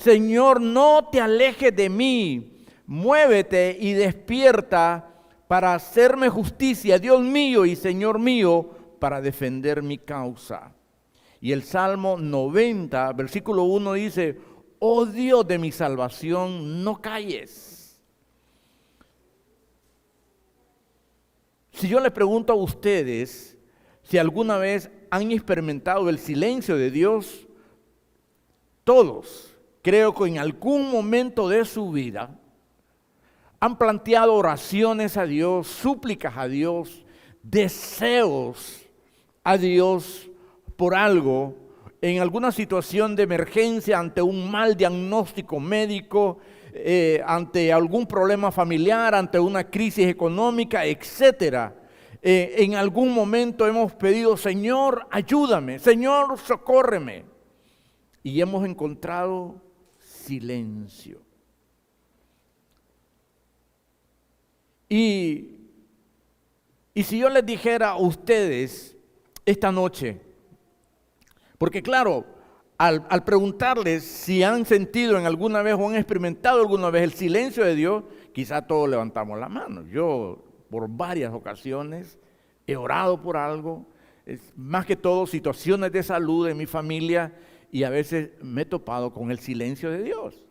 Señor, no te alejes de mí, muévete y despierta para hacerme justicia, Dios mío y Señor mío, para defender mi causa. Y el Salmo 90, versículo 1 dice, oh Dios de mi salvación, no calles. Si yo les pregunto a ustedes si alguna vez han experimentado el silencio de Dios, todos, creo que en algún momento de su vida, han planteado oraciones a Dios, súplicas a Dios, deseos a Dios por algo, en alguna situación de emergencia, ante un mal diagnóstico médico, ante algún problema familiar, ante una crisis económica, etcétera. En algún momento hemos pedido, Señor, ayúdame, Señor, socórreme. Y hemos encontrado silencio. Y si yo les dijera a ustedes esta noche, porque claro, al preguntarles si han sentido en alguna vez o han experimentado alguna vez el silencio de Dios, quizá todos levantamos la mano. Yo por varias ocasiones he orado por algo, más que todo situaciones de salud en mi familia, y a veces me he topado con el silencio de Dios.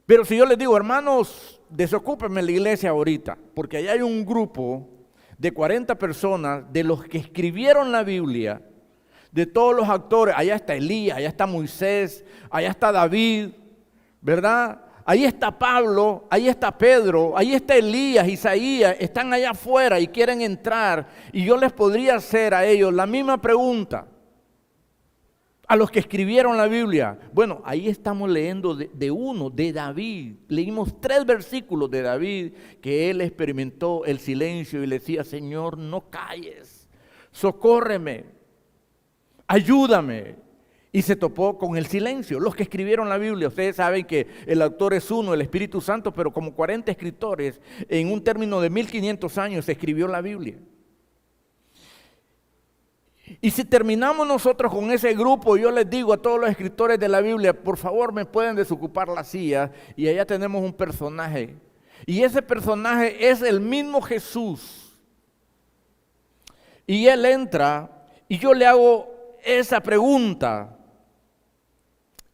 Pero si yo les digo, hermanos, desocúpenme la iglesia ahorita, porque allá hay un grupo de 40 personas de los que escribieron la Biblia, de todos los actores, allá está Elías, allá está Moisés, allá está David, ¿verdad? Ahí está Pablo, ahí está Pedro, ahí está Elías, Isaías, están allá afuera y quieren entrar. Y yo les podría hacer a ellos la misma pregunta, a los que escribieron la Biblia. Bueno, ahí estamos leyendo de David. Leímos 3 versículos de David, que él experimentó el silencio y le decía, Señor, no calles, socórreme, ayúdame. Y se topó con el silencio. Los que escribieron la Biblia, ustedes saben que el autor es uno, el Espíritu Santo, pero como 40 escritores, en un término de 1500 años se escribió la Biblia. Y si terminamos nosotros con ese grupo, yo les digo a todos los escritores de la Biblia, por favor me pueden desocupar la silla, y allá tenemos un personaje. Y ese personaje es el mismo Jesús. Y él entra, y yo le hago esa pregunta,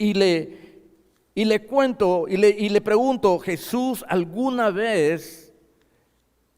y le cuento, y le pregunto, Jesús, ¿alguna vez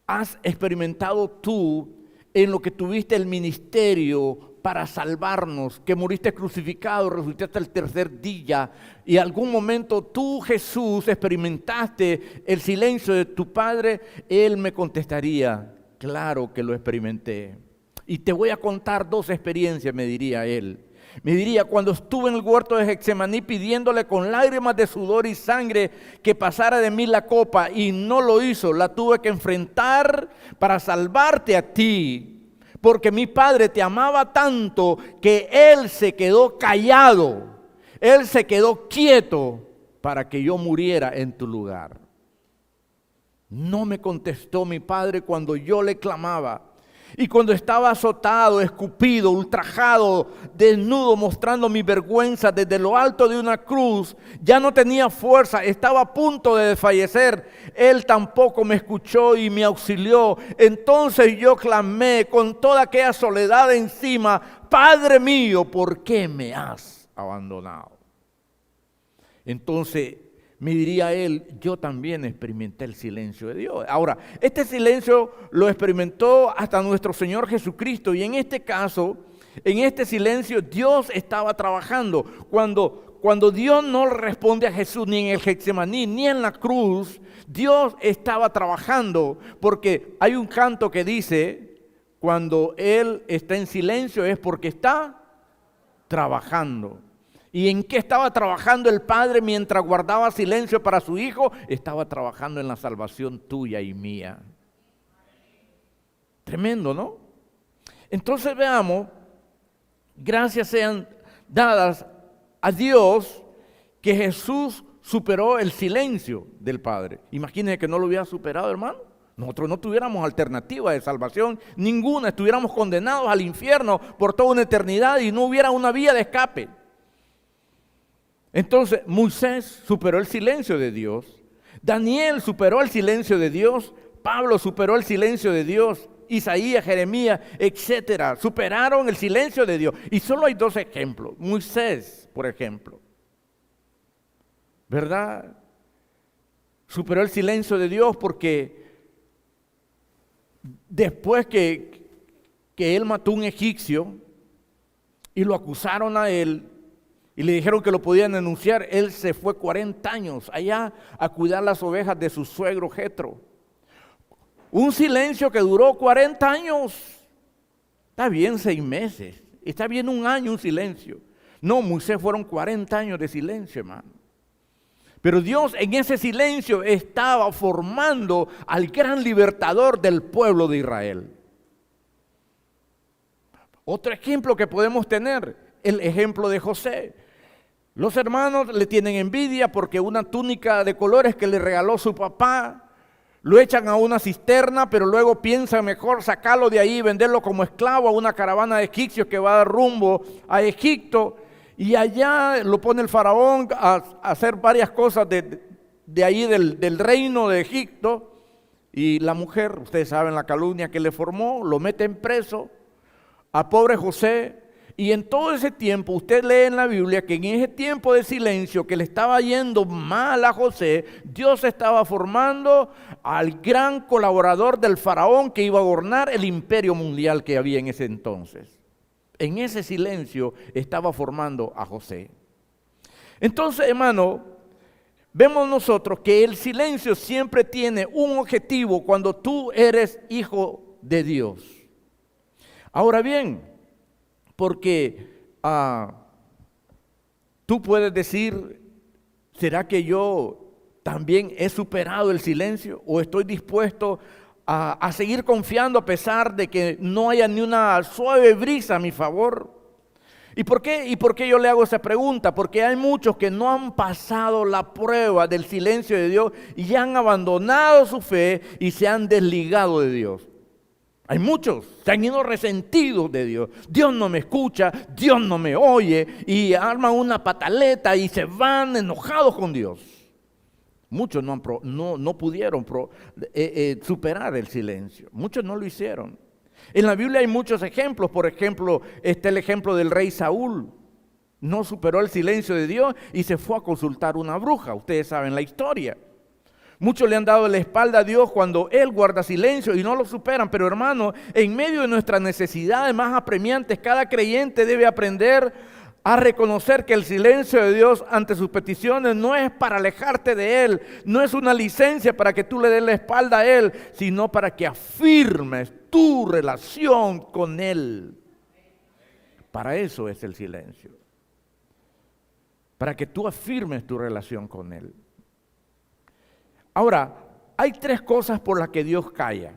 has experimentado tú en lo que tuviste el ministerio para salvarnos, que moriste crucificado, resucitaste el tercer día, y algún momento tú, Jesús, experimentaste el silencio de tu Padre? Él me contestaría, claro que lo experimenté. Y te voy a contar 2 experiencias, me diría él. Me diría, cuando estuve en el huerto de Getsemaní pidiéndole con lágrimas de sudor y sangre que pasara de mí la copa, y no lo hizo, la tuve que enfrentar para salvarte a ti, porque mi Padre te amaba tanto que Él se quedó callado, Él se quedó quieto para que yo muriera en tu lugar. No me contestó mi Padre cuando yo le clamaba. Y cuando estaba azotado, escupido, ultrajado, desnudo, mostrando mi vergüenza desde lo alto de una cruz, ya no tenía fuerza, estaba a punto de desfallecer. Él tampoco me escuchó y me auxilió. Entonces yo clamé con toda aquella soledad encima, Padre mío, ¿por qué me has abandonado? Entonces me diría él, yo también experimenté el silencio de Dios. Ahora, este silencio lo experimentó hasta nuestro Señor Jesucristo, y en este caso, en este silencio, Dios estaba trabajando. Cuando Dios no responde a Jesús ni en el Getsemaní ni en la cruz, Dios estaba trabajando, porque hay un canto que dice, cuando Él está en silencio es porque está trabajando. ¿Y en qué estaba trabajando el Padre mientras guardaba silencio para su Hijo? Estaba trabajando en la salvación tuya y mía. Tremendo, ¿no? Entonces veamos, gracias sean dadas a Dios que Jesús superó el silencio del Padre. Imagínense que no lo hubiera superado, hermano. Nosotros no tuviéramos alternativa de salvación ninguna, estuviéramos condenados al infierno por toda una eternidad y no hubiera una vía de escape. Entonces Moisés superó el silencio de Dios, Daniel superó el silencio de Dios, Pablo superó el silencio de Dios, Isaías, Jeremías, etcétera, superaron el silencio de Dios. Y solo hay dos ejemplos. Moisés, por ejemplo, ¿verdad? Superó el silencio de Dios porque después que él mató a un egipcio y lo acusaron a él y le dijeron que lo podían denunciar, él se fue 40 años allá a cuidar las ovejas de su suegro Jetro. Un silencio que duró 40 años. Está bien 6 meses, está bien 1 año un silencio. No, Moisés fueron 40 años de silencio, hermano. Pero Dios en ese silencio estaba formando al gran libertador del pueblo de Israel. Otro ejemplo que podemos tener, el ejemplo de José. Los hermanos le tienen envidia porque una túnica de colores que le regaló su papá, lo echan a una cisterna, pero luego piensan mejor sacarlo de ahí y venderlo como esclavo a una caravana de egipcios que va a dar rumbo a Egipto. Y allá lo pone el faraón a hacer varias cosas de ahí del reino de Egipto. Y la mujer, ustedes saben la calumnia que le formó, lo meten preso a pobre José. Y en todo ese tiempo, usted lee en la Biblia que en ese tiempo de silencio que le estaba yendo mal a José, Dios estaba formando al gran colaborador del faraón que iba a gobernar el imperio mundial que había en ese entonces. En ese silencio estaba formando a José. Entonces, hermano, vemos nosotros que el silencio siempre tiene un objetivo cuando tú eres hijo de Dios. Ahora bien, porque tú puedes decir, ¿será que yo también he superado el silencio? ¿O estoy dispuesto a seguir confiando a pesar de que no haya ni una suave brisa a mi favor? ¿Y por qué yo le hago esa pregunta? Porque hay muchos que no han pasado la prueba del silencio de Dios y ya han abandonado su fe y se han desligado de Dios. Hay muchos, se han ido resentidos de Dios. Dios no me escucha, Dios no me oye y arman una pataleta y se van enojados con Dios. Muchos no pudieron superar el silencio. Muchos no lo hicieron. En la Biblia hay muchos ejemplos. Por ejemplo, está el ejemplo del rey Saúl. No superó el silencio de Dios y se fue a consultar una bruja. Ustedes saben la historia. Muchos le han dado la espalda a Dios cuando Él guarda silencio y no lo superan. Pero hermano, en medio de nuestras necesidades más apremiantes, cada creyente debe aprender a reconocer que el silencio de Dios ante sus peticiones no es para alejarte de Él, no es una licencia para que tú le des la espalda a Él, sino para que afirmes tu relación con Él. Para eso es el silencio. Para que tú afirmes tu relación con Él. Ahora, hay 3 cosas por las que Dios calla.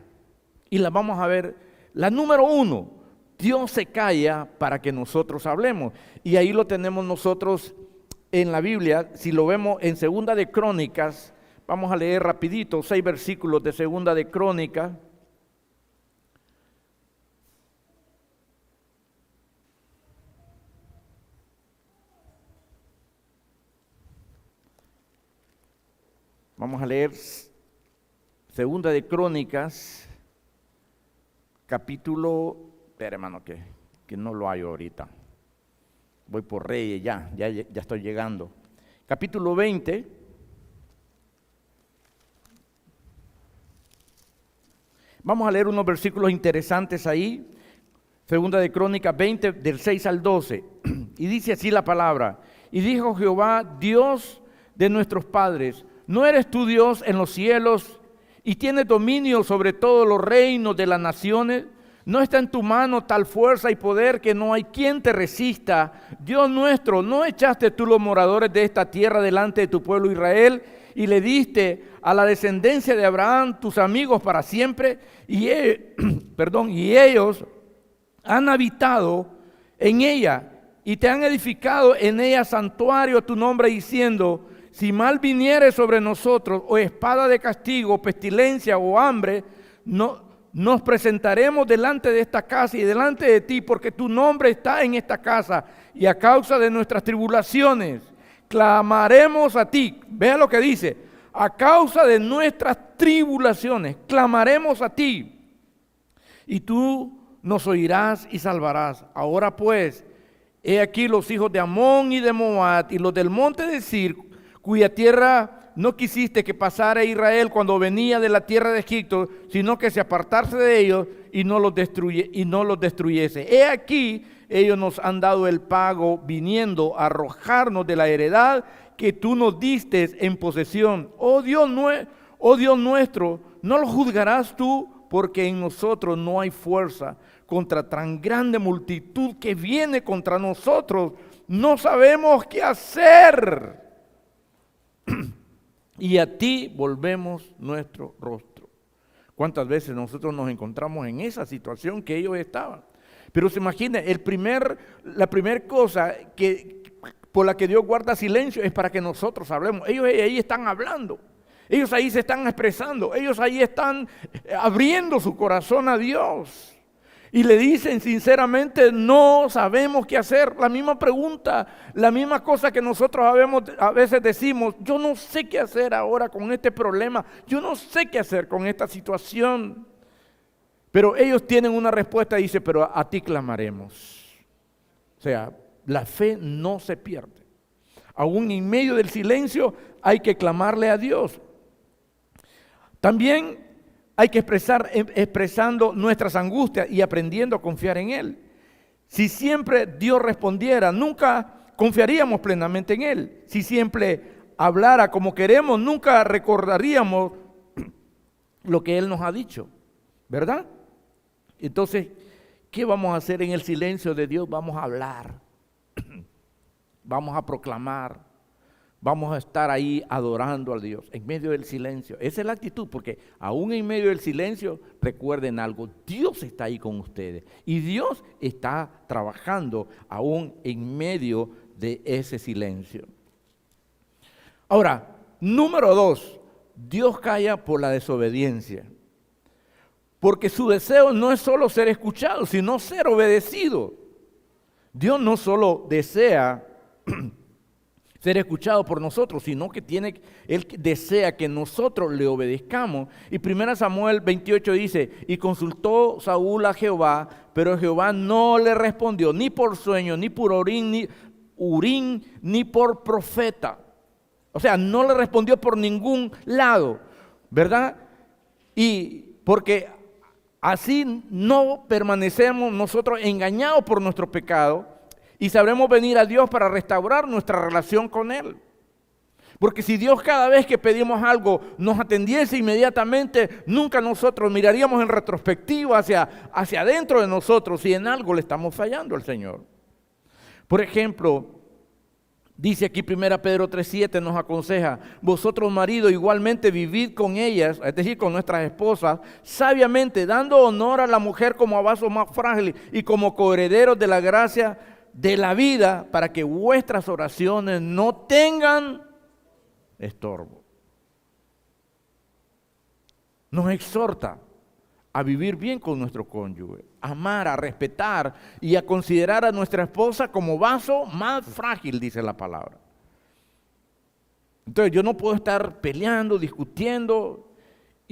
Y las vamos a ver. La número 1, Dios se calla para que nosotros hablemos. Y ahí lo tenemos nosotros en la Biblia. Si lo vemos en Segunda de Crónicas, vamos a leer rapidito 6 versículos de Segunda de Crónicas. Vamos a leer Segunda de Crónicas, capítulo, espera hermano que no lo hallo ahorita. Voy por Reyes, ya estoy llegando. Capítulo 20. Vamos a leer unos versículos interesantes ahí. Segunda de Crónicas 20, del 6 al 12. Y dice así la palabra. Y dijo Jehová, Dios de nuestros padres, ¿no eres tú Dios en los cielos y tienes dominio sobre todos los reinos de las naciones? ¿No está en tu mano tal fuerza y poder que no hay quien te resista? Dios nuestro, ¿no echaste tú los moradores de esta tierra delante de tu pueblo Israel y le diste a la descendencia de Abraham tus amigos para siempre? Y ellos han habitado en ella y te han edificado en ella santuario a tu nombre, diciendo, si mal viniere sobre nosotros, o espada de castigo, pestilencia o hambre, nos presentaremos delante de esta casa y delante de ti, porque tu nombre está en esta casa, y a causa de nuestras tribulaciones clamaremos a ti. Vea lo que dice, a causa de nuestras tribulaciones, clamaremos a ti. Y tú nos oirás y salvarás. Ahora pues, he aquí los hijos de Amón y de Moab y los del monte de Sir, cuya tierra no quisiste que pasara Israel cuando venía de la tierra de Egipto, sino que se apartase de ellos y no los destruyese. He aquí, ellos nos han dado el pago viniendo a arrojarnos de la heredad que tú nos diste en posesión. Oh Dios nuestro, ¿no lo juzgarás tú? Porque en nosotros no hay fuerza contra tan grande multitud que viene contra nosotros. No sabemos qué hacer. Y a ti volvemos nuestro rostro. ¿Cuántas veces nosotros nos encontramos en esa situación que ellos estaban? Pero se imagina, la primera cosa por la que Dios guarda silencio es para que nosotros hablemos. Ellos ahí están hablando. Ellos ahí se están expresando. Ellos ahí están abriendo su corazón a Dios. Y le dicen sinceramente, no sabemos qué hacer. La misma pregunta, la misma cosa que nosotros a veces decimos, yo no sé qué hacer ahora con este problema. Yo no sé qué hacer con esta situación. Pero ellos tienen una respuesta y dice, pero a ti clamaremos. O sea, la fe no se pierde. Aún en medio del silencio hay que clamarle a Dios. También hay que expresando nuestras angustias y aprendiendo a confiar en Él. Si siempre Dios respondiera, nunca confiaríamos plenamente en Él. Si siempre hablara como queremos, nunca recordaríamos lo que Él nos ha dicho, ¿verdad? Entonces, ¿qué vamos a hacer en el silencio de Dios? Vamos a hablar, vamos a proclamar. Vamos a estar ahí adorando a Dios en medio del silencio. Esa es la actitud, porque aún en medio del silencio, recuerden algo, Dios está ahí con ustedes. Y Dios está trabajando aún en medio de ese silencio. Ahora, número 2, Dios calla por la desobediencia. Porque su deseo no es solo ser escuchado, sino ser obedecido. Dios no solo desea ser escuchado por nosotros, sino que Él desea que nosotros le obedezcamos. Y 1 Samuel 28 dice, y consultó Saúl a Jehová, pero Jehová no le respondió, ni por sueño, ni por Urim, ni por profeta. O sea, no le respondió por ningún lado, ¿verdad? Y porque así no permanecemos nosotros engañados por nuestro pecado, y sabremos venir a Dios para restaurar nuestra relación con Él. Porque si Dios cada vez que pedimos algo nos atendiese inmediatamente, nunca nosotros miraríamos en retrospectiva hacia adentro de nosotros si en algo le estamos fallando al Señor. Por ejemplo, dice aquí 1 Pedro 3:7 nos aconseja, vosotros maridos igualmente vivid con ellas, es decir, con nuestras esposas, sabiamente, dando honor a la mujer como a vaso más frágil y como coherederos de la gracia de la vida, para que vuestras oraciones no tengan estorbo. Nos exhorta a vivir bien con nuestro cónyuge, a amar, a respetar y a considerar a nuestra esposa como vaso más frágil, dice la palabra. Entonces yo no puedo estar peleando, discutiendo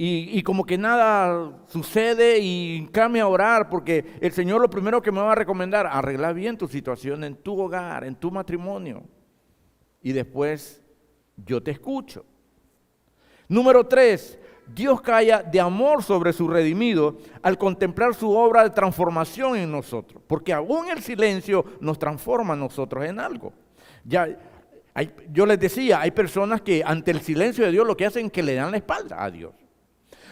y como que nada sucede y encame a orar, porque el Señor lo primero que me va a recomendar, arreglar bien tu situación en tu hogar, en tu matrimonio, y después yo te escucho. Número 3, Dios calla de amor sobre su redimido al contemplar su obra de transformación en nosotros, porque aún el silencio nos transforma a nosotros en algo. Yo les decía, hay personas que ante el silencio de Dios lo que hacen es que le dan la espalda a Dios.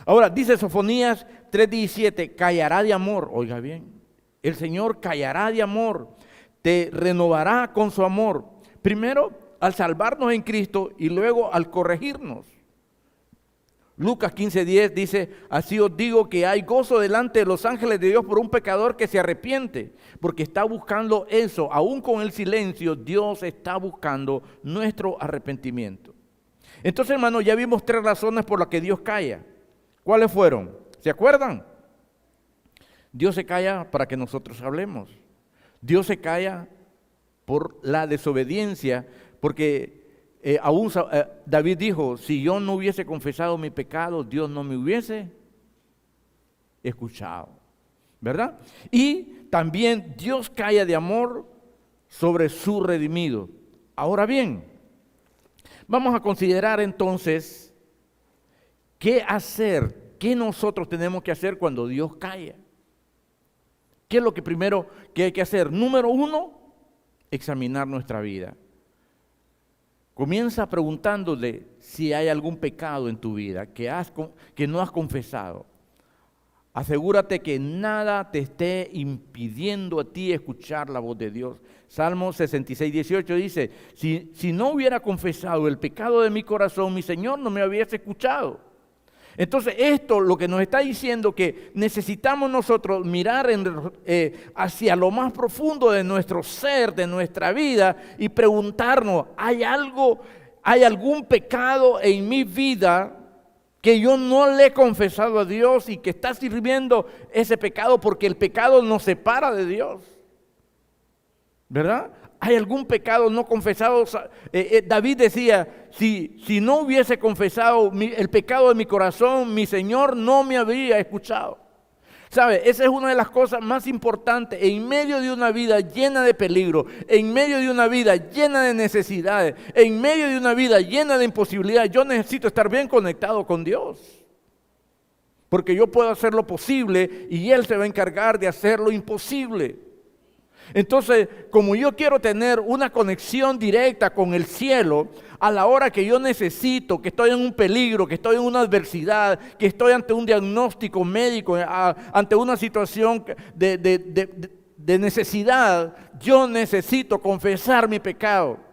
Ahora, dice Sofonías 3:17, callará de amor. Oiga bien, el Señor callará de amor, te renovará con su amor. Primero, al salvarnos en Cristo y luego al corregirnos. Lucas 15:10 dice, así os digo que hay gozo delante de los ángeles de Dios por un pecador que se arrepiente, porque está buscando eso, aún con el silencio, Dios está buscando nuestro arrepentimiento. Entonces, hermano, ya vimos 3 razones por las que Dios calla. ¿Cuáles fueron? ¿Se acuerdan? Dios se calla para que nosotros hablemos. Dios se calla por la desobediencia, porque David dijo, si yo no hubiese confesado mi pecado, Dios no me hubiese escuchado, ¿verdad? Y también Dios calla de amor sobre su redimido. Ahora bien, vamos a considerar entonces qué hacer, qué nosotros tenemos que hacer cuando Dios calla. ¿Qué es lo que primero que hay que hacer? Número 1, examinar nuestra vida. Comienza preguntándole si hay algún pecado en tu vida que no has confesado. Asegúrate que nada te esté impidiendo a ti escuchar la voz de Dios. Salmo 66, 18 dice, si no hubiera confesado el pecado de mi corazón, mi Señor no me hubiese escuchado. Entonces esto lo que nos está diciendo que necesitamos nosotros mirar hacia lo más profundo de nuestro ser, de nuestra vida y preguntarnos, ¿hay algún pecado en mi vida que yo no le he confesado a Dios y que está sirviendo ese pecado? Porque el pecado nos separa de Dios, ¿verdad? ¿Hay algún pecado no confesado? David decía, si no hubiese confesado el pecado de mi corazón, mi Señor no me habría escuchado. ¿Sabe? Esa es una de las cosas más importantes. En medio de una vida llena de peligro, en medio de una vida llena de necesidades, en medio de una vida llena de imposibilidades, yo necesito estar bien conectado con Dios. Porque yo puedo hacer lo posible y Él se va a encargar de hacer lo imposible. Entonces, como yo quiero tener una conexión directa con el cielo, a la hora que yo necesito, que estoy en un peligro, que estoy en una adversidad, que estoy ante un diagnóstico médico, ante una situación de necesidad, yo necesito confesar mi pecado.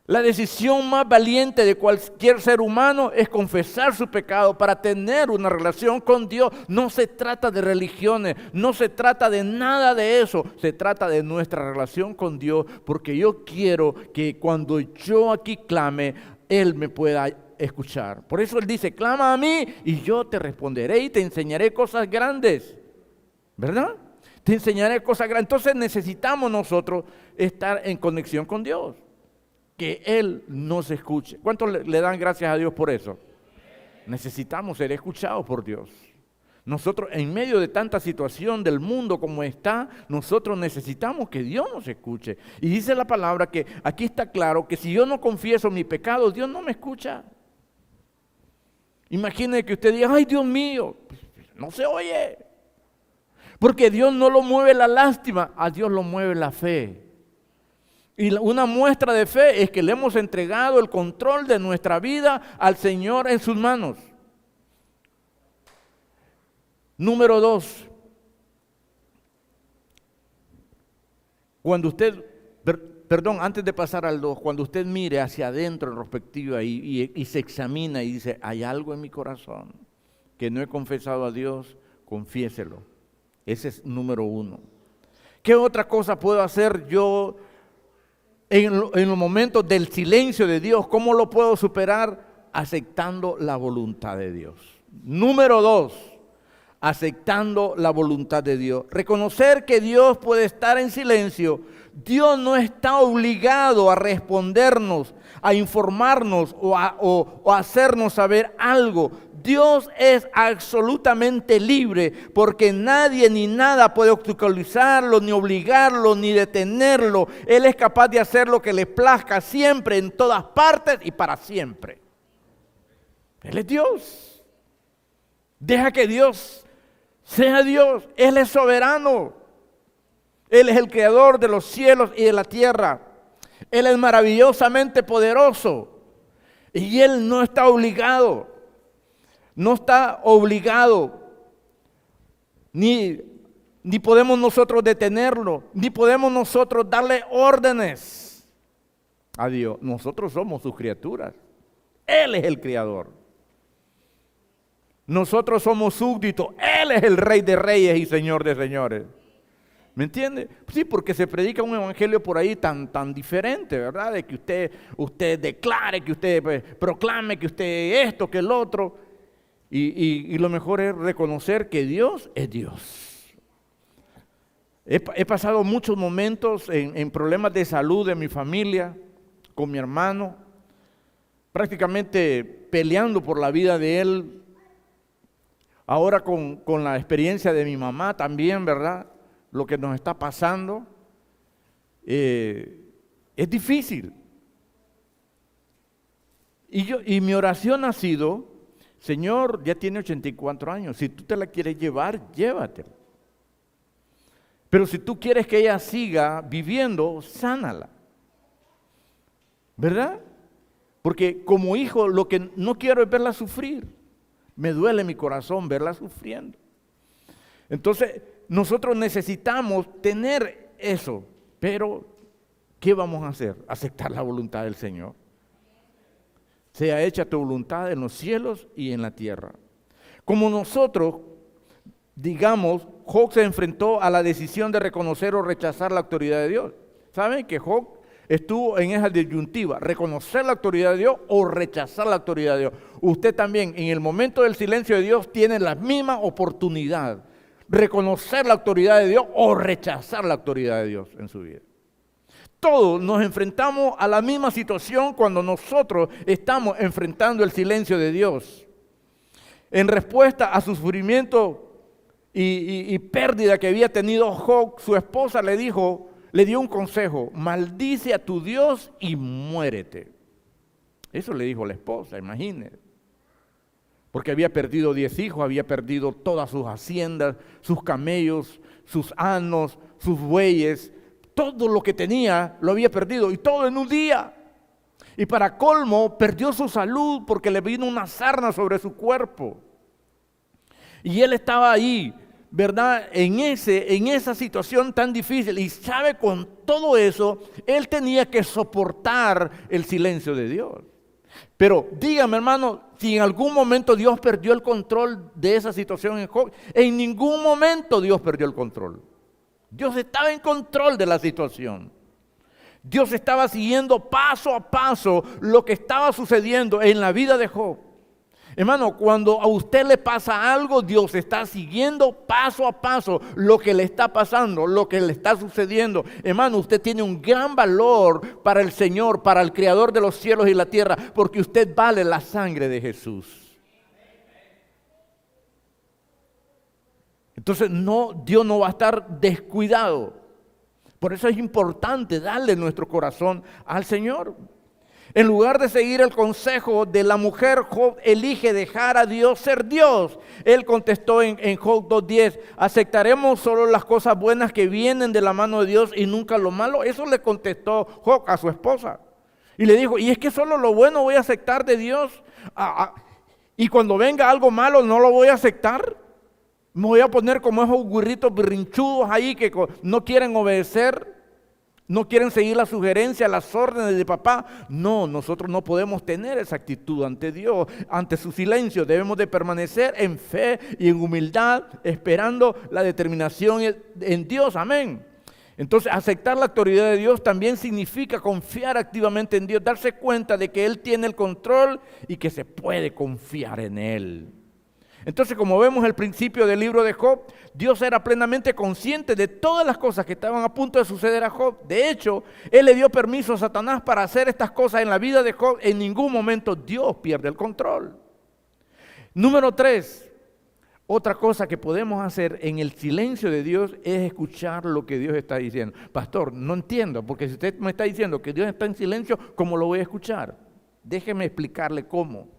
La decisión más valiente de cualquier ser humano es confesar su pecado para tener una relación con Dios. No se trata de religiones, no se trata de nada de eso. Se trata de nuestra relación con Dios, porque yo quiero que cuando yo aquí clame, Él me pueda escuchar. Por eso Él dice, clama a mí y yo te responderé y te enseñaré cosas grandes. ¿Verdad? Te enseñaré cosas grandes. Entonces necesitamos nosotros estar en conexión con Dios. Que Él nos escuche. ¿Cuántos le dan gracias a Dios por eso? Necesitamos ser escuchados por Dios. Nosotros, en medio de tanta situación del mundo como está, nosotros necesitamos que Dios nos escuche. Y dice la palabra que aquí está claro que si yo no confieso mi pecado, Dios no me escucha. Imagine que usted diga, ay Dios mío, no se oye. Porque Dios no lo mueve la lástima, a Dios lo mueve la fe. Y una muestra de fe es que le hemos entregado el control de nuestra vida al Señor en sus manos. Número 2. Cuando usted, antes de pasar al 2, cuando usted mire hacia adentro en perspectiva y se examina y dice, hay algo en mi corazón que no he confesado a Dios, confiéselo. Ese es número 1. ¿Qué otra cosa puedo hacer yo en los momentos del silencio de Dios? ¿Cómo lo puedo superar? Aceptando la voluntad de Dios. Número 2, aceptando la voluntad de Dios. Reconocer que Dios puede estar en silencio. Dios no está obligado a respondernos, a informarnos o a hacernos saber algo. Dios es absolutamente libre porque nadie ni nada puede obstaculizarlo, ni obligarlo, ni detenerlo. Él es capaz de hacer lo que le plazca siempre, en todas partes y para siempre. Él es Dios. Deja que Dios sea Dios. Él es soberano. Él es el creador de los cielos y de la tierra. Él es maravillosamente poderoso. Y Él no está obligado. No está obligado, ni podemos nosotros detenerlo, ni podemos nosotros darle órdenes a Dios. Nosotros somos sus criaturas. Él es el creador. Nosotros somos súbditos. Él es el Rey de Reyes y Señor de Señores. ¿Me entiende? Sí, porque se predica un evangelio por ahí tan diferente, ¿verdad? De que usted declare, que usted proclame, que usted esto, que el otro. Y lo mejor es reconocer que Dios es Dios. He pasado muchos momentos en problemas de salud de mi familia, con mi hermano, prácticamente peleando por la vida de él. Ahora con la experiencia de mi mamá también, ¿verdad? Lo que nos está pasando es difícil. Y mi oración ha sido, Señor, ya tiene 84 años, si tú te la quieres llevar, llévatela. Pero si tú quieres que ella siga viviendo, sánala. ¿Verdad? Porque como hijo lo que no quiero es verla sufrir. Me duele mi corazón verla sufriendo. Entonces, nosotros necesitamos tener eso. Pero, ¿qué vamos a hacer? Aceptar la voluntad del Señor. Sea hecha tu voluntad en los cielos y en la tierra. Como nosotros, digamos, Job se enfrentó a la decisión de reconocer o rechazar la autoridad de Dios. ¿Saben que Job estuvo en esa disyuntiva, reconocer la autoridad de Dios o rechazar la autoridad de Dios? Usted también en el momento del silencio de Dios tiene la misma oportunidad, reconocer la autoridad de Dios o rechazar la autoridad de Dios en su vida. Todos nos enfrentamos a la misma situación cuando nosotros estamos enfrentando el silencio de Dios. En respuesta a su sufrimiento y pérdida que había tenido Job, su esposa le dio un consejo: maldice a tu Dios y muérete. Eso le dijo la esposa, imagínense. Porque había perdido 10 hijos, había perdido todas sus haciendas, sus camellos, sus asnos, sus bueyes, todo lo que tenía lo había perdido, y todo en un día. Y para colmo, perdió su salud porque le vino una sarna sobre su cuerpo. Y él estaba ahí, ¿verdad? En esa situación tan difícil. Y sabe, con todo eso, él tenía que soportar el silencio de Dios. Pero dígame, hermano, si en algún momento Dios perdió el control de esa situación en Job, en ningún momento Dios perdió el control. Dios estaba en control de la situación. Dios estaba siguiendo paso a paso lo que estaba sucediendo en la vida de Job. Hermano, cuando a usted le pasa algo, Dios está siguiendo paso a paso lo que le está pasando, lo que le está sucediendo. Hermano, usted tiene un gran valor para el Señor, para el Creador de los cielos y la tierra, porque usted vale la sangre de Jesús. Entonces, Dios no va a estar descuidado. Por eso es importante darle nuestro corazón al Señor. En lugar de seguir el consejo de la mujer, Job elige dejar a Dios ser Dios. Él contestó en Job 2:10, ¿aceptaremos solo las cosas buenas que vienen de la mano de Dios y nunca lo malo? Eso le contestó Job a su esposa. Y le dijo, ¿y es que solo lo bueno voy a aceptar de Dios? Y cuando venga algo malo, ¿no lo voy a aceptar? ¿Me voy a poner como esos burritos berrinchudos ahí que no quieren obedecer? ¿No quieren seguir las sugerencias, las órdenes de papá? No, nosotros no podemos tener esa actitud ante Dios, ante su silencio. Debemos de permanecer en fe y en humildad, esperando la determinación en Dios. Amén. Entonces, aceptar la autoridad de Dios también significa confiar activamente en Dios, darse cuenta de que Él tiene el control y que se puede confiar en Él. Entonces, como vemos al principio del libro de Job, Dios era plenamente consciente de todas las cosas que estaban a punto de suceder a Job. De hecho, Él le dio permiso a Satanás para hacer estas cosas en la vida de Job. En ningún momento Dios pierde el control. Número 3, otra cosa que podemos hacer en el silencio de Dios es escuchar lo que Dios está diciendo. Pastor, no entiendo, porque si usted me está diciendo que Dios está en silencio, ¿cómo lo voy a escuchar? Déjeme explicarle cómo.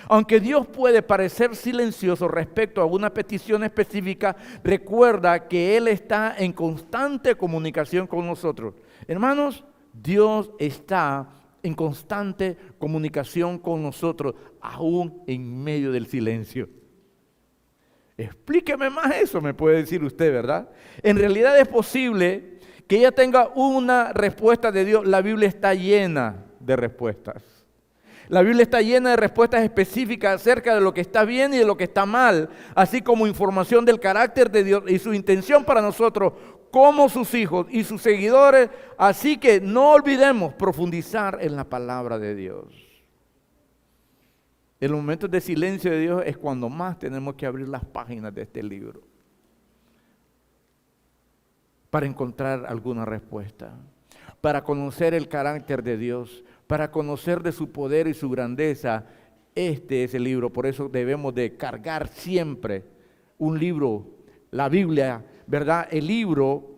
Aunque Dios puede parecer silencioso respecto a una petición específica, recuerda que Él está en constante comunicación con nosotros. Hermanos, Dios está en constante comunicación con nosotros, aún en medio del silencio. Explíqueme más eso, me puede decir usted, ¿verdad? En realidad es posible que ella tenga una respuesta de Dios. La Biblia está llena de respuestas. La Biblia está llena de respuestas específicas acerca de lo que está bien y de lo que está mal, así como información del carácter de Dios y su intención para nosotros como sus hijos y sus seguidores. Así que no olvidemos profundizar en la palabra de Dios. En los momentos de silencio de Dios es cuando más tenemos que abrir las páginas de este libro para encontrar alguna respuesta, para conocer el carácter de Dios, para conocer de su poder y su grandeza. Este es el libro, por eso debemos de cargar siempre un libro, la Biblia, ¿verdad? El libro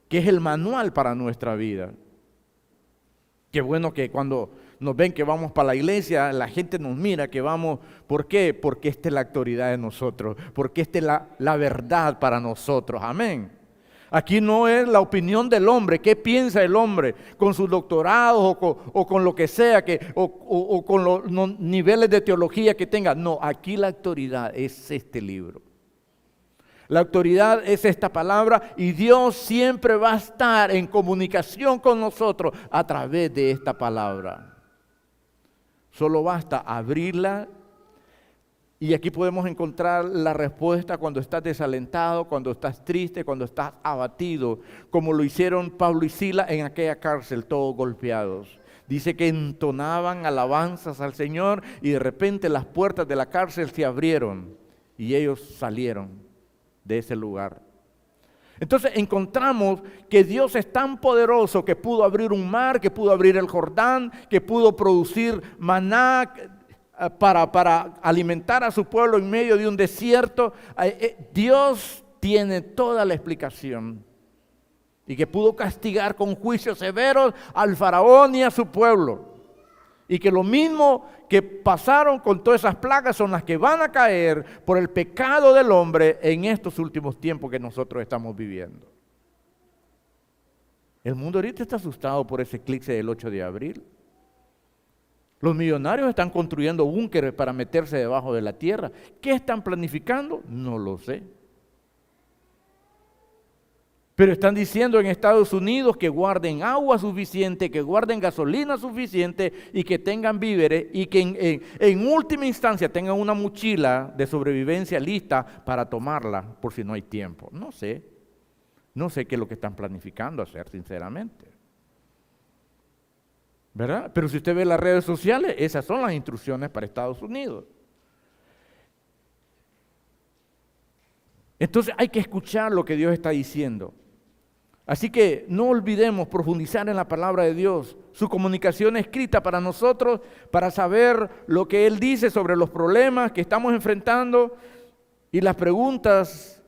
que es el manual para nuestra vida. Qué bueno que cuando nos ven que vamos para la iglesia, la gente nos mira que vamos. ¿Por qué? Porque esta es la autoridad de nosotros, porque esta es la verdad para nosotros. Amén. Aquí no es la opinión del hombre, qué piensa el hombre con sus doctorados o con lo que sea, o con los niveles de teología que tenga. No, aquí la autoridad es este libro. La autoridad es esta palabra y Dios siempre va a estar en comunicación con nosotros a través de esta palabra. Solo basta abrirla y aquí podemos encontrar la respuesta cuando estás desalentado, cuando estás triste, cuando estás abatido, como lo hicieron Pablo y Silas en aquella cárcel, todos golpeados. Dice que entonaban alabanzas al Señor y de repente las puertas de la cárcel se abrieron y ellos salieron de ese lugar. Entonces encontramos que Dios es tan poderoso que pudo abrir un mar, que pudo abrir el Jordán, que pudo producir maná para alimentar a su pueblo en medio de un desierto. Dios tiene toda la explicación y que pudo castigar con juicios severos al faraón y a su pueblo. Y que lo mismo que pasaron con todas esas plagas son las que van a caer por el pecado del hombre en estos últimos tiempos que nosotros estamos viviendo. El mundo ahorita está asustado por ese eclipse del 8 de abril. Los millonarios están construyendo búnkeres para meterse debajo de la tierra. ¿Qué están planificando? No lo sé. Pero están diciendo en Estados Unidos que guarden agua suficiente, que guarden gasolina suficiente y que tengan víveres y que en última instancia tengan una mochila de sobrevivencia lista para tomarla por si no hay tiempo. No sé qué es lo que están planificando hacer, sinceramente. ¿Verdad? Pero si usted ve las redes sociales, esas son las instrucciones para Estados Unidos. Entonces hay que escuchar lo que Dios está diciendo. Así que no olvidemos profundizar en la palabra de Dios, su comunicación escrita para nosotros, para saber lo que Él dice sobre los problemas que estamos enfrentando y las preguntas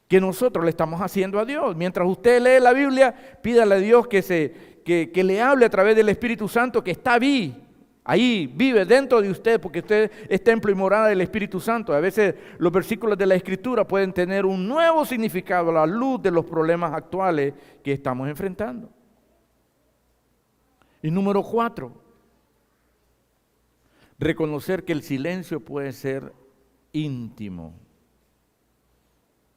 que nosotros le estamos haciendo a Dios. Mientras usted lee la Biblia, pídale a Dios que le hable a través del Espíritu Santo que está ahí vive dentro de usted, porque usted es templo y morada del Espíritu Santo. A veces los versículos de la Escritura pueden tener un nuevo significado a la luz de los problemas actuales que estamos enfrentando. Y número 4, reconocer que el silencio puede ser íntimo.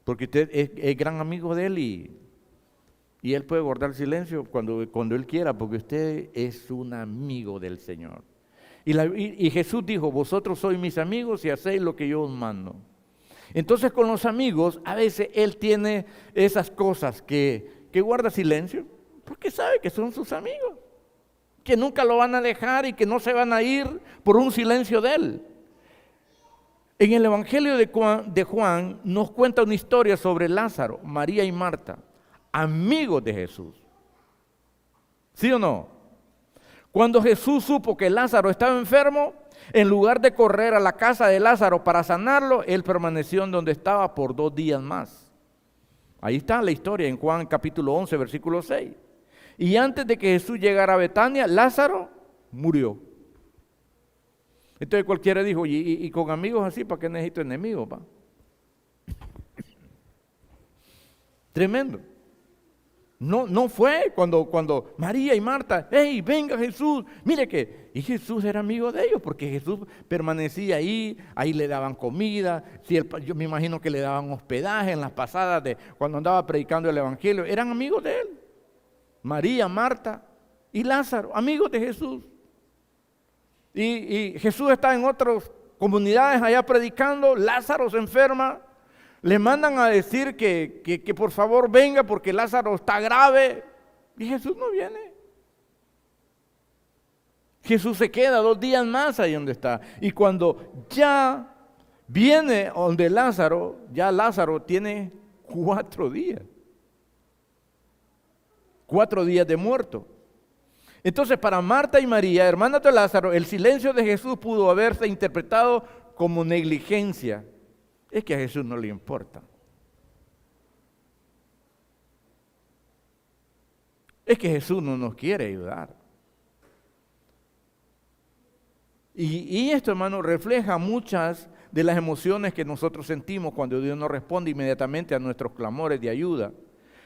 Porque usted es gran amigo de Él y Él puede guardar silencio cuando Él quiera, porque usted es un amigo del Señor. Y Jesús dijo, vosotros sois mis amigos y hacéis lo que yo os mando. Entonces con los amigos, a veces Él tiene esas cosas que guarda silencio, porque sabe que son sus amigos, que nunca lo van a dejar y que no se van a ir por un silencio de Él. En el Evangelio de Juan nos cuenta una historia sobre Lázaro, María y Marta, amigos de Jesús. ¿Sí o no? Cuando Jesús supo que Lázaro estaba enfermo, en lugar de correr a la casa de Lázaro para sanarlo, Él permaneció en donde estaba por 2 días más. Ahí está la historia en Juan capítulo 11, versículo 6. Y antes de que Jesús llegara a Betania, Lázaro murió. Entonces cualquiera dijo, y con amigos así, ¿para qué necesito enemigos, pa? Tremendo. No fue cuando María y Marta, hey, venga Jesús, mire que, y Jesús era amigo de ellos, porque Jesús permanecía ahí le daban comida, yo me imagino que le daban hospedaje en las pasadas de cuando andaba predicando el Evangelio, eran amigos de Él. María, Marta y Lázaro, amigos de Jesús. Y Jesús está en otras comunidades allá predicando, Lázaro se enferma. Le mandan a decir que por favor venga porque Lázaro está grave. Y Jesús no viene. Jesús se queda 2 días más ahí donde está. Y cuando ya viene donde Lázaro, ya Lázaro tiene 4 días. 4 días de muerto. Entonces, para Marta y María, hermanas de Lázaro, el silencio de Jesús pudo haberse interpretado como negligencia. Es que a Jesús no le importa. Es que Jesús no nos quiere ayudar. Y esto, hermano, refleja muchas de las emociones que nosotros sentimos cuando Dios nos responde inmediatamente a nuestros clamores de ayuda.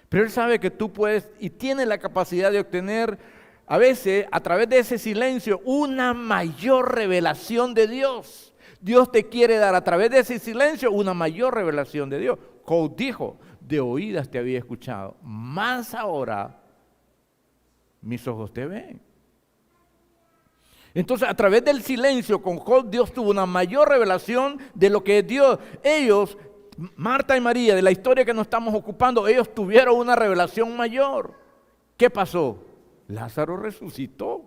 Pero Él sabe que tú puedes y tienes la capacidad de obtener a veces a través de ese silencio una mayor revelación de Dios. Dios te quiere dar a través de ese silencio una mayor revelación de Dios. Job dijo, de oídas te había escuchado, más ahora mis ojos te ven. Entonces, a través del silencio con Job, Dios tuvo una mayor revelación de lo que es Dios. Ellos, Marta y María, de la historia que nos estamos ocupando, ellos tuvieron una revelación mayor. ¿Qué pasó? Lázaro resucitó.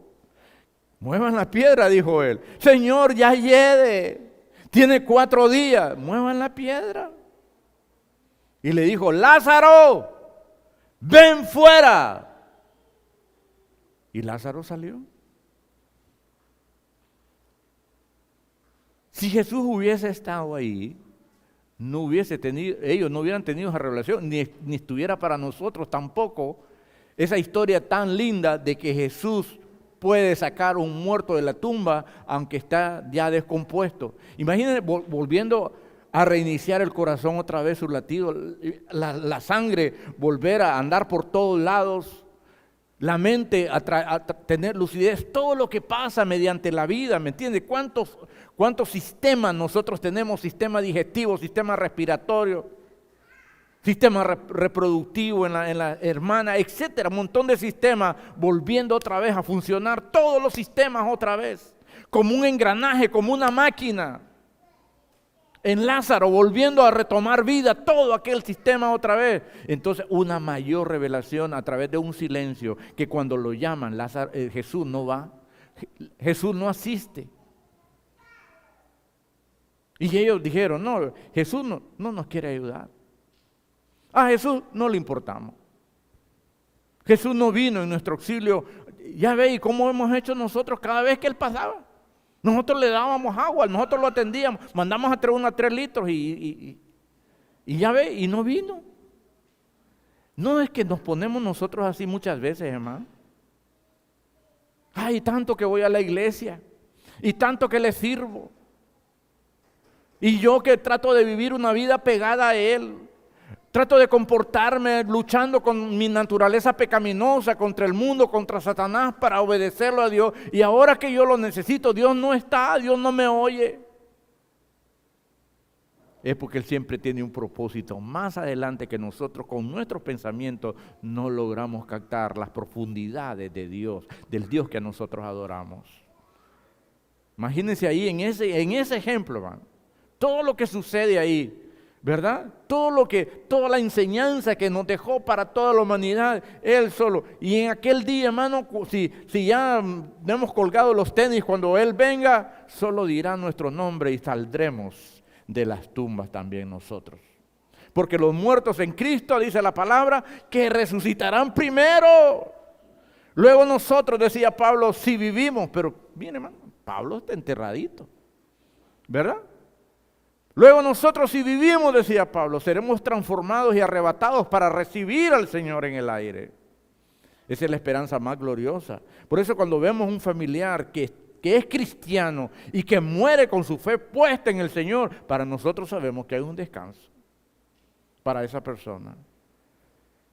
Muevan la piedra, dijo él. Señor, ya hiede. Tiene 4 días. Muevan la piedra. Y le dijo, Lázaro, ven fuera. Y Lázaro salió. Si Jesús hubiese estado ahí, ellos no hubieran tenido esa revelación, ni estuviera para nosotros tampoco esa historia tan linda de que Jesús puede sacar un muerto de la tumba aunque está ya descompuesto. Imagínense volviendo a reiniciar el corazón otra vez su latido, la sangre volver a andar por todos lados, la mente a tener lucidez, todo lo que pasa mediante la vida, ¿me entiende? ¿Cuántos sistemas nosotros tenemos? Sistema digestivo, sistema respiratorio, sistema reproductivo en la hermana, etcétera, un montón de sistemas volviendo otra vez a funcionar, todos los sistemas otra vez, como un engranaje, como una máquina. En Lázaro, volviendo a retomar vida, todo aquel sistema otra vez. Entonces, una mayor revelación a través de un silencio, que cuando lo llaman, Jesús no va, Jesús no asiste. Y ellos dijeron, no, Jesús no nos quiere ayudar. A Jesús no le importamos. Jesús no vino en nuestro auxilio. Ya veis cómo hemos hecho nosotros cada vez que Él pasaba. Nosotros le dábamos agua, nosotros lo atendíamos, mandamos a traer unos 3 litros y ya ve, y no vino. No es que nos ponemos nosotros así muchas veces, hermano. Ay, tanto que voy a la iglesia y tanto que le sirvo. Y yo que trato de vivir una vida pegada a Él. Trato de comportarme luchando con mi naturaleza pecaminosa contra el mundo, contra Satanás para obedecerlo a Dios. Y ahora que yo lo necesito, Dios no está, Dios no me oye. Es porque Él siempre tiene un propósito más adelante que nosotros con nuestros pensamientos no logramos captar las profundidades de Dios, del Dios que nosotros adoramos. Imagínense ahí en ese ejemplo, hermano, todo lo que sucede ahí. ¿Verdad? Toda la enseñanza que nos dejó para toda la humanidad, Él solo. Y en aquel día, hermano, si ya hemos colgado los tenis, cuando Él venga, solo dirá nuestro nombre y saldremos de las tumbas también nosotros. Porque los muertos en Cristo, dice la palabra, que resucitarán primero. Luego nosotros, decía Pablo, si vivimos, pero miren, hermano, Pablo está enterradito, ¿verdad? Luego nosotros si vivimos, decía Pablo, seremos transformados y arrebatados para recibir al Señor en el aire. Esa es la esperanza más gloriosa. Por eso cuando vemos un familiar que es cristiano y que muere con su fe puesta en el Señor, para nosotros sabemos que hay un descanso para esa persona.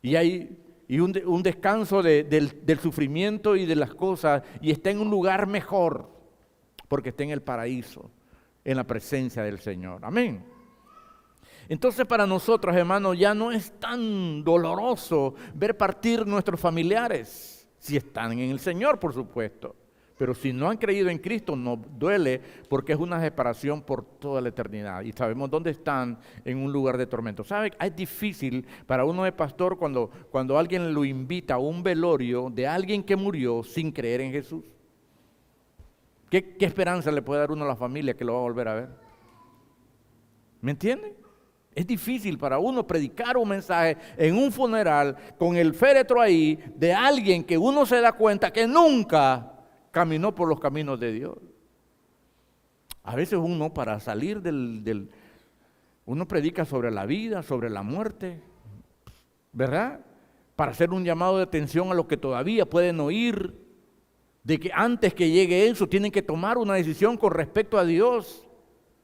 Y hay un descanso del sufrimiento y de las cosas, y está en un lugar mejor, porque está en el paraíso, en la presencia del Señor. Amén. Entonces para nosotros, hermanos, ya no es tan doloroso ver partir nuestros familiares, si están en el Señor, por supuesto. Pero si no han creído en Cristo, nos duele porque es una separación por toda la eternidad. Y sabemos dónde están, en un lugar de tormento. ¿Sabe? Es difícil para uno de pastor cuando alguien lo invita a un velorio de alguien que murió sin creer en Jesús. ¿Qué esperanza le puede dar uno a la familia que lo va a volver a ver? ¿Me entiende? Es difícil para uno predicar un mensaje en un funeral con el féretro ahí de alguien que uno se da cuenta que nunca caminó por los caminos de Dios. A veces uno para salir uno predica sobre la vida, sobre la muerte, ¿verdad? Para hacer un llamado de atención a los que todavía pueden oír, de que antes que llegue eso tienen que tomar una decisión con respecto a Dios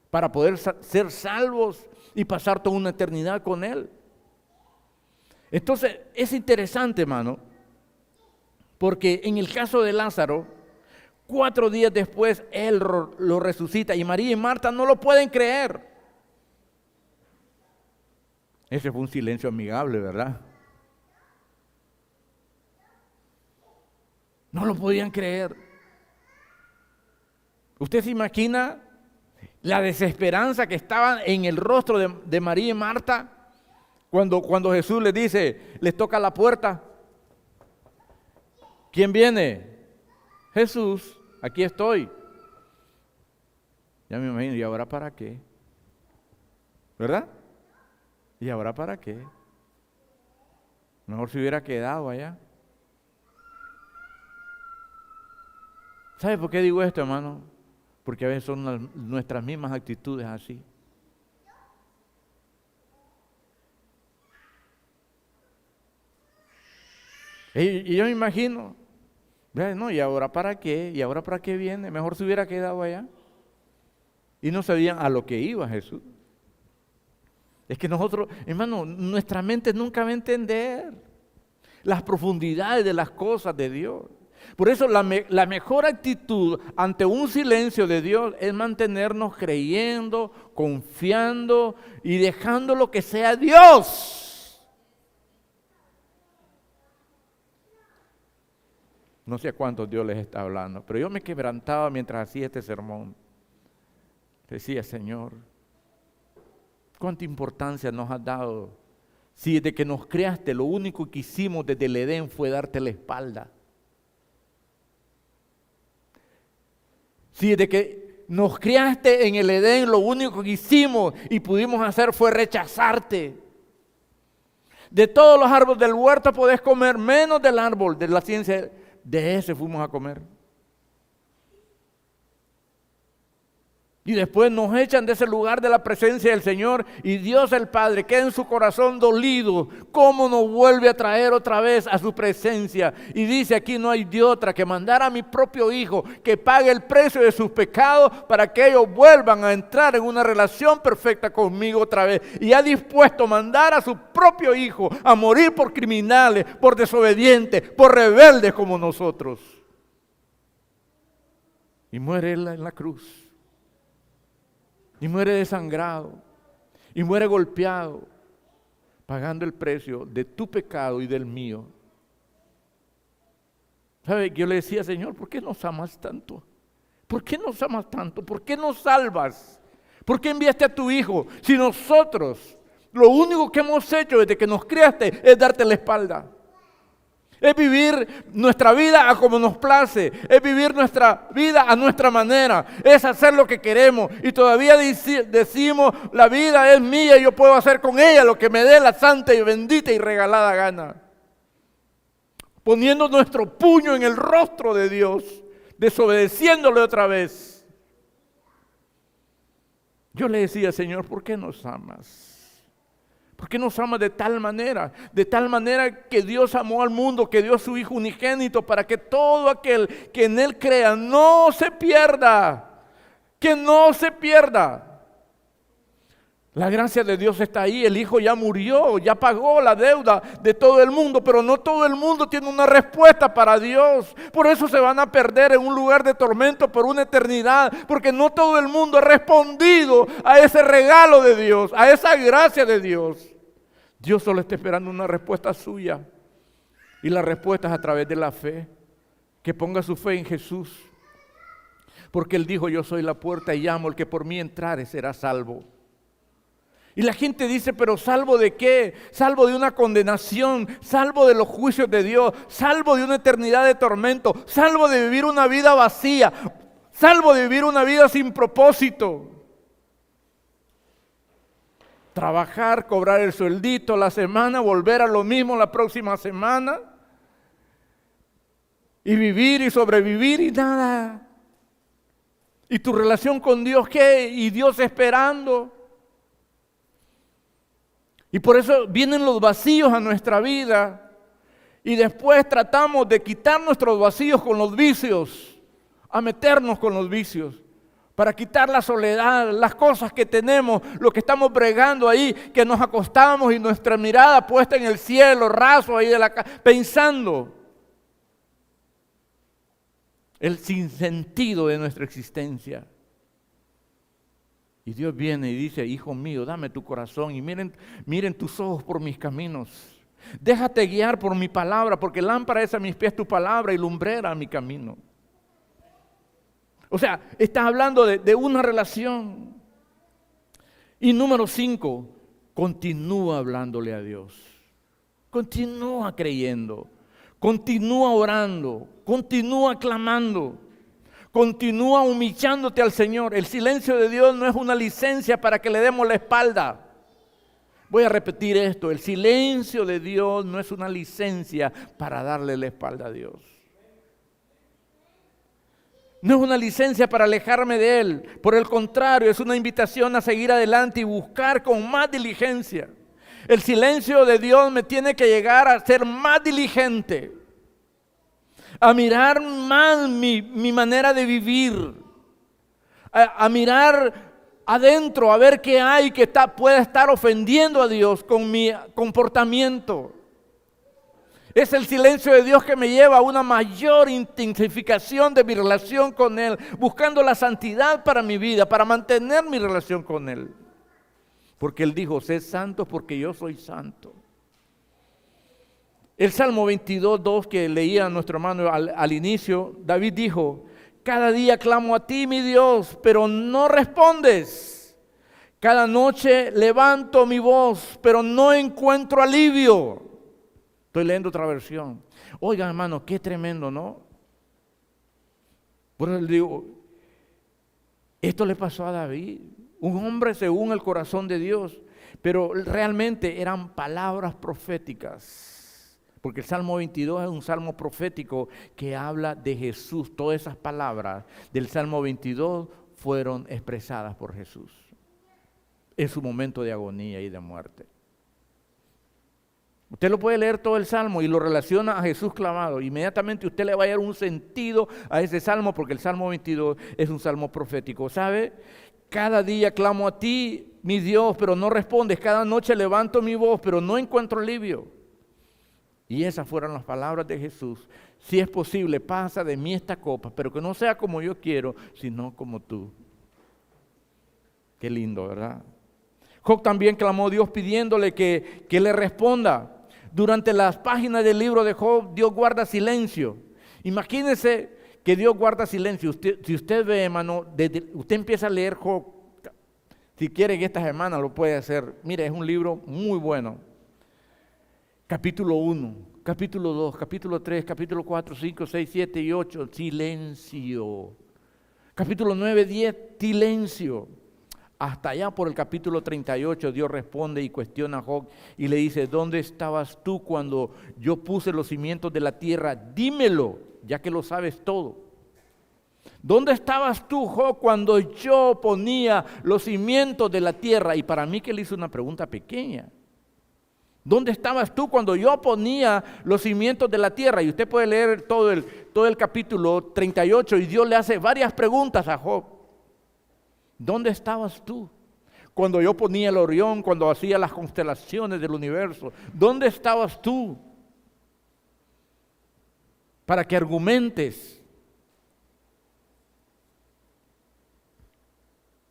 para poder ser salvos y pasar toda una eternidad con Él. Entonces es interesante, hermano, porque en el caso de Lázaro, 4 días después Él lo resucita y María y Marta no lo pueden creer. Ese fue un silencio amigable, ¿verdad? No lo podían creer. ¿Usted se imagina la desesperanza que estaba en el rostro de María y Marta cuando Jesús les dice, les toca la puerta? ¿Quién viene? Jesús, aquí estoy. Ya me imagino, ¿y ahora para qué? ¿Verdad? ¿Y ahora para qué? Mejor se hubiera quedado allá. ¿Sabe por qué digo esto, hermano? Porque a veces son nuestras mismas actitudes así. Y yo me imagino, no, ¿y ahora para qué? ¿Y ahora para qué viene? Mejor se hubiera quedado allá. Y no sabían a lo que iba Jesús. Es que nosotros, hermano, nuestra mente nunca va a entender las profundidades de las cosas de Dios. Por eso la mejor actitud ante un silencio de Dios es mantenernos creyendo, confiando y dejando lo que sea Dios. No sé a cuántos Dios les está hablando, pero yo me quebrantaba mientras hacía este sermón. Decía, Señor, ¿cuánta importancia nos has dado? Si desde que nos creaste lo único que hicimos desde el Edén fue darte la espalda. Si desde que nos criaste en el Edén, lo único que hicimos y pudimos hacer fue rechazarte. De todos los árboles del huerto podés comer, menos del árbol de la ciencia, de ese fuimos a comer. Y después nos echan de ese lugar de la presencia del Señor y Dios el Padre queda en su corazón dolido. ¿Cómo nos vuelve a traer otra vez a su presencia? Y dice aquí no hay de otra que mandar a mi propio Hijo que pague el precio de sus pecados para que ellos vuelvan a entrar en una relación perfecta conmigo otra vez. Y ha dispuesto a mandar a su propio Hijo a morir por criminales, por desobedientes, por rebeldes como nosotros. Y muere Él en la cruz. Y muere desangrado, y muere golpeado, pagando el precio de tu pecado y del mío. ¿Sabe? Yo le decía, Señor, ¿por qué nos amas tanto? ¿Por qué nos amas tanto? ¿Por qué nos salvas? ¿Por qué enviaste a tu Hijo? Si nosotros, lo único que hemos hecho desde que nos criaste es darte la espalda. Es vivir nuestra vida a como nos place. Es vivir nuestra vida a nuestra manera. Es hacer lo que queremos. Y todavía decimos, la vida es mía y yo puedo hacer con ella lo que me dé la santa y bendita y regalada gana. Poniendo nuestro puño en el rostro de Dios. Desobedeciéndole otra vez. Yo le decía, Señor, ¿por qué nos amas? ¿Por qué nos ama de tal manera? De tal manera que Dios amó al mundo, que dio a su Hijo unigénito para que todo aquel que en Él crea no se pierda. Que no se pierda. La gracia de Dios está ahí. El Hijo ya murió, ya pagó la deuda de todo el mundo, pero no todo el mundo tiene una respuesta para Dios. Por eso se van a perder en un lugar de tormento por una eternidad, porque no todo el mundo ha respondido a ese regalo de Dios, a esa gracia de Dios. Dios solo está esperando una respuesta suya. Y la respuesta es a través de la fe. Que ponga su fe en Jesús. Porque Él dijo, yo soy la puerta y llamo, el que por mí entrare será salvo. Y la gente dice, pero ¿salvo de qué? Salvo de una condenación, salvo de los juicios de Dios, salvo de una eternidad de tormento, salvo de vivir una vida vacía, salvo de vivir una vida sin propósito. trabajar, cobrar el sueldito la semana, volver a lo mismo la próxima semana, y vivir y sobrevivir y nada. ¿Y tu relación con Dios qué? Y Dios esperando. Y por eso vienen los vacíos a nuestra vida y después tratamos de quitar nuestros vacíos con los vicios, a meternos con los vicios, para quitar la soledad, las cosas que tenemos, lo que estamos bregando ahí, que nos acostamos y nuestra mirada puesta en el cielo, raso ahí de la casa, pensando el sinsentido de nuestra existencia. Y Dios viene y dice: hijo mío, dame tu corazón y miren tus ojos por mis caminos. Déjate guiar por mi palabra, porque lámpara es a mis pies tu palabra y lumbrera a mi camino. O sea, está hablando de una relación. Y número 5, continúa hablándole a Dios. Continúa creyendo. Continúa orando. Continúa clamando. Continúa humillándote al Señor. El silencio de Dios no es una licencia para que le demos la espalda. Voy a repetir esto: el silencio de Dios no es una licencia para darle la espalda a Dios. No es una licencia para alejarme de Él. Por el contrario, es una invitación a seguir adelante y buscar con más diligencia. El silencio de Dios me tiene que llegar a ser más diligente, a mirar más mi manera de vivir, a mirar adentro, a ver qué hay que pueda estar ofendiendo a Dios con mi comportamiento. Es el silencio de Dios que me lleva a una mayor intensificación de mi relación con Él, buscando la santidad para mi vida, para mantener mi relación con Él. Porque Él dijo: sed santos porque yo soy santo. El Salmo 22:2 que leía nuestro hermano al inicio, David dijo: cada día clamo a ti, mi Dios, pero no respondes. Cada noche levanto mi voz, pero no encuentro alivio. Estoy leyendo otra versión. Oigan, hermano, qué tremendo, ¿no? Por eso le digo, esto le pasó a David, un hombre según el corazón de Dios, pero realmente eran palabras proféticas, porque el Salmo 22 es un salmo profético que habla de Jesús. Todas esas palabras del Salmo 22 fueron expresadas por Jesús en su momento de agonía y de muerte. Usted lo puede leer todo el Salmo y lo relaciona a Jesús clamado. Inmediatamente usted le va a dar un sentido a ese Salmo, porque el Salmo 22 es un Salmo profético. ¿Sabe? Cada día clamo a ti, mi Dios, pero no respondes. Cada noche levanto mi voz, pero no encuentro alivio. Y esas fueron las palabras de Jesús. Si es posible, pasa de mí esta copa, pero que no sea como yo quiero, sino como tú. Qué lindo, ¿verdad? Job también clamó a Dios pidiéndole que le responda. Durante las páginas del libro de Job, Dios guarda silencio. Imagínense que Dios guarda silencio. Si usted ve, hermano, usted empieza a leer Job, si quiere que esta semana lo puede hacer. Mire, es un libro muy bueno. Capítulo 1, capítulo 2, capítulo 3, capítulo 4, 5, 6, 7 y 8, silencio. Capítulo 9, 10, silencio. Hasta allá por el capítulo 38 Dios responde y cuestiona a Job y le dice: ¿dónde estabas tú cuando yo puse los cimientos de la tierra? Dímelo, ya que lo sabes todo. ¿Dónde estabas tú, Job, cuando yo ponía los cimientos de la tierra? Y para mí que le hizo una pregunta pequeña. ¿Dónde estabas tú cuando yo ponía los cimientos de la tierra? Y usted puede leer todo el capítulo 38 y Dios le hace varias preguntas a Job. ¿Dónde estabas tú cuando yo ponía el Orión, cuando hacía las constelaciones del universo? ¿Dónde estabas tú? Para que argumentes.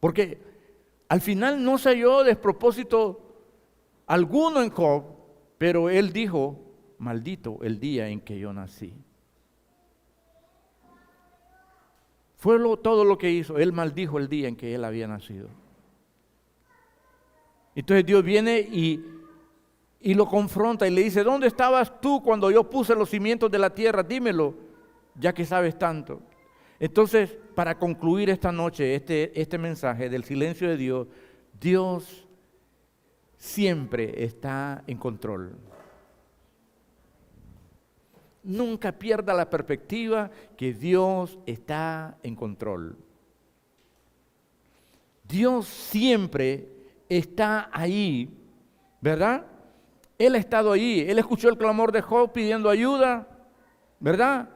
Porque al final no se halló despropósito alguno en Job, pero él dijo: maldito el día en que yo nací. Fue todo lo que hizo. Él maldijo el día en que él había nacido. Entonces Dios viene y lo confronta y le dice: ¿dónde estabas tú cuando yo puse los cimientos de la tierra? Dímelo, ya que sabes tanto. Entonces, para concluir esta noche este mensaje del silencio de Dios, Dios siempre está en control. Nunca pierda la perspectiva que Dios está en control. Dios siempre está ahí, ¿verdad? Él ha estado ahí. Él escuchó el clamor de Job pidiendo ayuda, ¿verdad?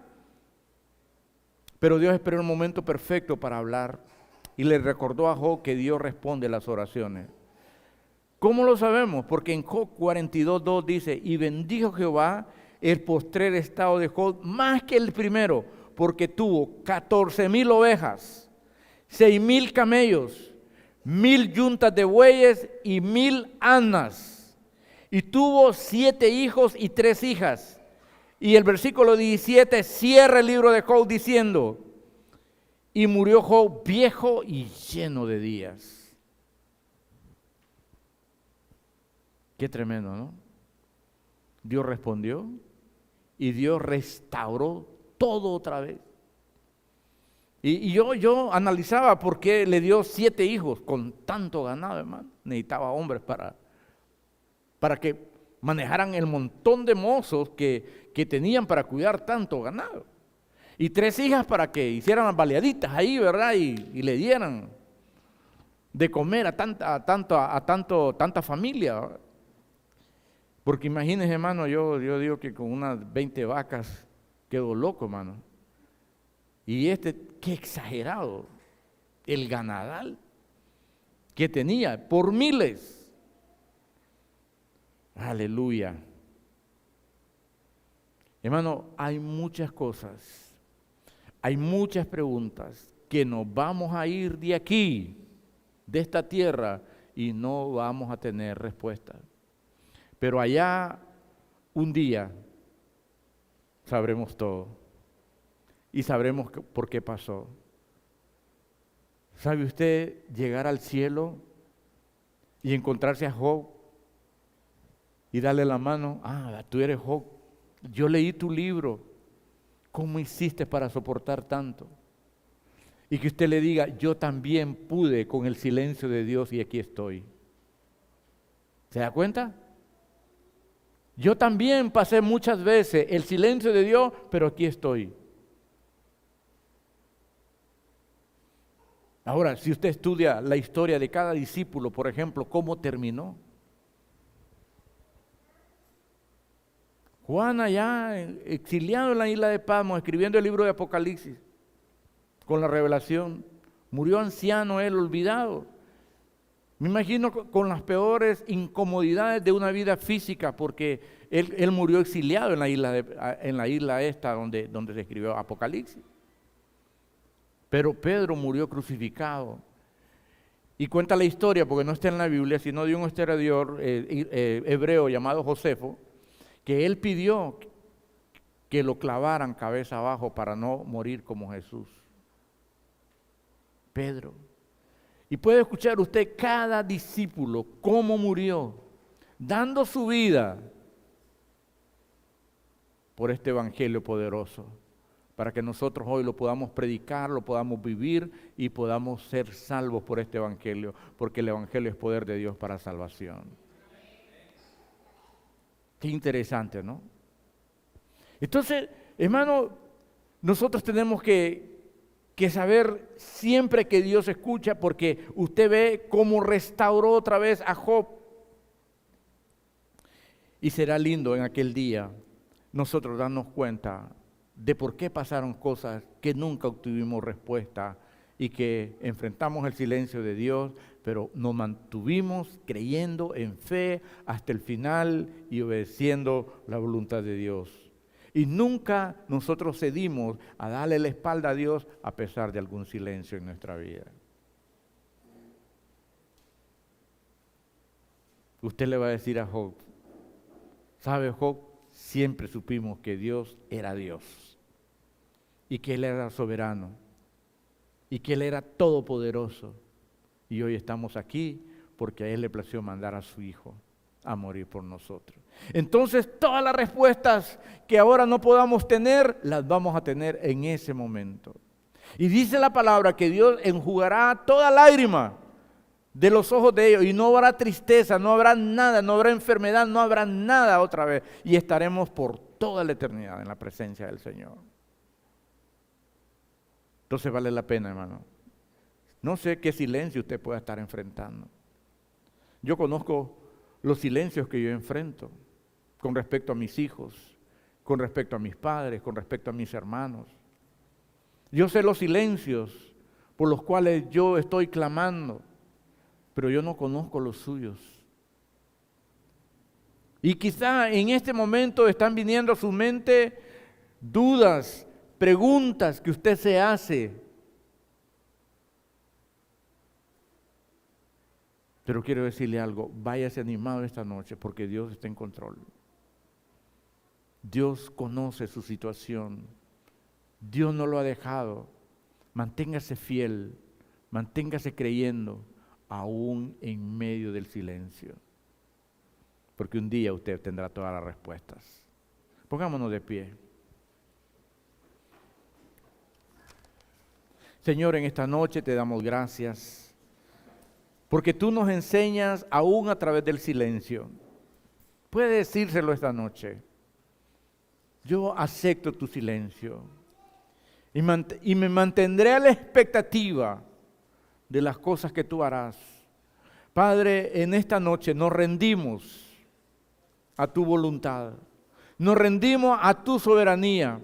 Pero Dios esperó el momento perfecto para hablar y le recordó a Job que Dios responde las oraciones. ¿Cómo lo sabemos? Porque en Job 42:2 dice, y bendijo Jehová el postrer estado de Job más que el primero, porque tuvo 14,000 ovejas, 6,000 camellos, 1,000 yuntas de bueyes y 1,000 asnas. Y tuvo 7 hijos y 3 hijas. Y el versículo 17 cierra el libro de Job diciendo, y murió Job viejo y lleno de días. Qué tremendo, ¿no? Dios respondió y Dios restauró todo otra vez. Y yo analizaba por qué le dio 7 hijos con tanto ganado, hermano. Necesitaba hombres para que manejaran el montón de mozos que tenían para cuidar tanto ganado. Y 3 hijas para que hicieran las baleaditas ahí, ¿verdad? Y le dieran de comer a tanta familia, ¿verdad? Porque imagínense, hermano, yo digo que con unas 20 vacas quedo loco, hermano. Y qué exagerado, el ganadal que tenía por miles. Aleluya. Hermano, hay muchas cosas, hay muchas preguntas que nos vamos a ir de aquí, de esta tierra, y no vamos a tener respuesta. Pero allá, un día, sabremos todo. Y sabremos por qué pasó. ¿Sabe usted llegar al cielo y encontrarse a Job y darle la mano? Ah, tú eres Job. Yo leí tu libro. ¿Cómo hiciste para soportar tanto? Y que usted le diga, yo también pude con el silencio de Dios y aquí estoy. ¿Se da cuenta? Yo también pasé muchas veces el silencio de Dios, pero aquí estoy. Ahora, si usted estudia la historia de cada discípulo, por ejemplo, ¿cómo terminó? Juan allá, exiliado en la isla de Patmos, escribiendo el libro de Apocalipsis, con la revelación, murió anciano él, olvidado. Me imagino con las peores incomodidades de una vida física, porque él murió exiliado en la isla esta donde se escribió Apocalipsis. Pero Pedro murió crucificado. Y cuenta la historia, porque no está en la Biblia, sino de un historiador hebreo llamado Josefo, que él pidió que lo clavaran cabeza abajo para no morir como Jesús. Pedro. Y puede escuchar usted cada discípulo cómo murió, dando su vida por este evangelio poderoso, para que nosotros hoy lo podamos predicar, lo podamos vivir y podamos ser salvos por este evangelio, porque el evangelio es poder de Dios para salvación. Qué interesante, ¿no? Entonces, hermano, nosotros tenemos que saber siempre que Dios escucha, porque usted ve cómo restauró otra vez a Job. Y será lindo en aquel día nosotros darnos cuenta de por qué pasaron cosas que nunca obtuvimos respuesta y que enfrentamos el silencio de Dios, pero nos mantuvimos creyendo en fe hasta el final y obedeciendo la voluntad de Dios. Y nunca nosotros cedimos a darle la espalda a Dios a pesar de algún silencio en nuestra vida. Usted le va a decir a Job, ¿sabe Job? Siempre supimos que Dios era Dios y que Él era soberano y que Él era todopoderoso. Y hoy estamos aquí porque a Él le plació mandar a su Hijo a morir por nosotros. Entonces todas las respuestas que ahora no podamos tener, las vamos a tener en ese momento. Y dice la palabra que Dios enjugará toda lágrima de los ojos de ellos, y no habrá tristeza, no habrá nada, no habrá enfermedad, no habrá nada otra vez, y estaremos por toda la eternidad en la presencia del Señor. Entonces vale la pena, hermano. No sé qué silencio usted pueda estar enfrentando. Yo conozco los silencios que yo enfrento con respecto a mis hijos, con respecto a mis padres, con respecto a mis hermanos. Yo sé los silencios por los cuales yo estoy clamando, pero yo no conozco los suyos. Y quizá en este momento están viniendo a su mente dudas, preguntas que usted se hace. Pero quiero decirle algo, váyase animado esta noche porque Dios está en control. Dios conoce su situación. Dios no lo ha dejado. Manténgase fiel, manténgase creyendo, aún en medio del silencio. Porque un día usted tendrá todas las respuestas. Pongámonos de pie. Señor, en esta noche te damos gracias, porque tú nos enseñas aún a través del silencio. Puede decírselo esta noche. Yo acepto tu silencio y me mantendré a la expectativa de las cosas que tú harás. Padre, en esta noche nos rendimos a tu voluntad, nos rendimos a tu soberanía.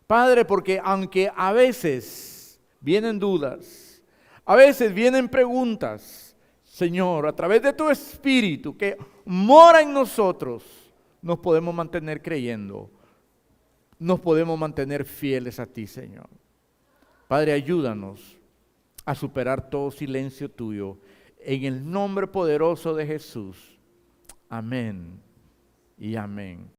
Padre, porque aunque a veces vienen dudas, a veces vienen preguntas, Señor, a través de tu Espíritu que mora en nosotros, nos podemos mantener creyendo, nos podemos mantener fieles a ti, Señor. Padre, ayúdanos a superar todo silencio tuyo, en el nombre poderoso de Jesús. Amén y amén.